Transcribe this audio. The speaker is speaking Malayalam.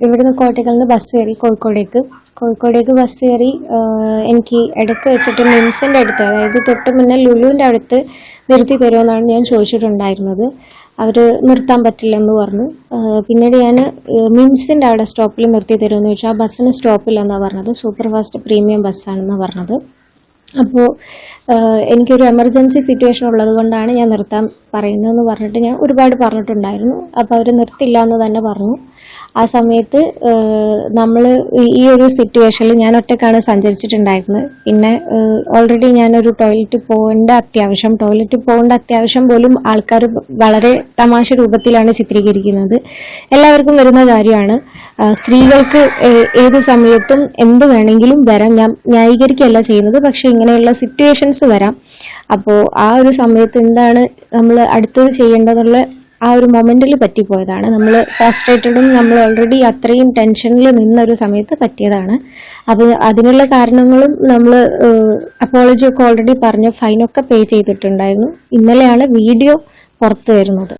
ഇവിടുന്ന് കോട്ടയ്ക്കൽ നിന്ന് ബസ് കയറി കോഴിക്കോടേക്ക് ബസ് കയറി എനിക്ക് ഇടയ്ക്ക് വെച്ചിട്ട് മിംസിൻ്റെ അടുത്ത്, അതായത് തൊട്ട് മുന്നേ ലുലുവിൻ്റെ അടുത്ത് നിർത്തി തരുമെന്നാണ് ഞാൻ ചോദിച്ചിട്ടുണ്ടായിരുന്നത്. അവർ നിർത്താൻ പറ്റില്ലെന്ന് പറഞ്ഞു. പിന്നീട് ഞാൻ മിംസിൻ്റെ അവിടെ സ്റ്റോപ്പിൽ നിർത്തി തരുമെന്ന് ചോദിച്ചു. ആ ബസ്സിന് സ്റ്റോപ്പില്ലെന്നാണ് പറഞ്ഞത്. സൂപ്പർ ഫാസ്റ്റ് പ്രീമിയം ബസ്സാണെന്നാണ് പറഞ്ഞത്. അപ്പോൾ എനിക്കൊരു എമർജൻസി സിറ്റുവേഷൻ ഉള്ളത് കൊണ്ടാണ് ഞാൻ നിർത്താൻ പറയുന്നതെന്ന് പറഞ്ഞിട്ട് ഞാൻ ഒരുപാട് പറഞ്ഞിട്ടുണ്ടായിരുന്നു. അപ്പോൾ അവർ നിർത്തില്ല എന്ന് തന്നെ പറഞ്ഞു. ആ സമയത്ത് നമ്മൾ ഈ ഒരു സിറ്റുവേഷനിൽ ഞാൻ ഒറ്റയ്ക്കാണ് സഞ്ചരിച്ചിട്ടുണ്ടായിരുന്നത്. പിന്നെ ഓൾറെഡി ഞാനൊരു ടോയ്ലറ്റിൽ പോകേണ്ട അത്യാവശ്യം പോലും ആൾക്കാർ വളരെ തമാശ രൂപത്തിലാണ് ചിത്രീകരിക്കുന്നത്. എല്ലാവർക്കും വരുന്ന കാര്യമാണ്. സ്ത്രീകൾക്ക് ഏത് സമയത്തും എന്ത് വേണമെങ്കിലും വരാം. ഞാൻ ന്യായീകരിക്കുകയല്ല ചെയ്യുന്നത്, പക്ഷെ ഇങ്ങനെയുള്ള സിറ്റുവേഷൻസ് വരാം. അപ്പോൾ ആ ഒരു സമയത്ത് എന്താണ് നമ്മൾ അടുത്തത് ചെയ്യേണ്ടതെന്നുള്ള ആ ഒരു മൊമെന്റിൽ പറ്റിപ്പോയതാണ്. നമ്മൾ ഫ്രസ്ട്രേറ്റഡും നമ്മൾ ഓൾറെഡി അത്രയും ടെൻഷനിൽ നിന്നൊരു സമയത്ത് പറ്റിയതാണ്. അപ്പോൾ അതിനുള്ള കാരണങ്ങളും നമ്മൾ അപ്പോളജി ഒക്കെ ഓൾറെഡി പറഞ്ഞ് ഫൈനൊക്കെ പേ ചെയ്തിട്ടുണ്ടായിരുന്നു. ഇന്നലെയാണ് വീഡിയോ പുറത്തു വരുന്നത്.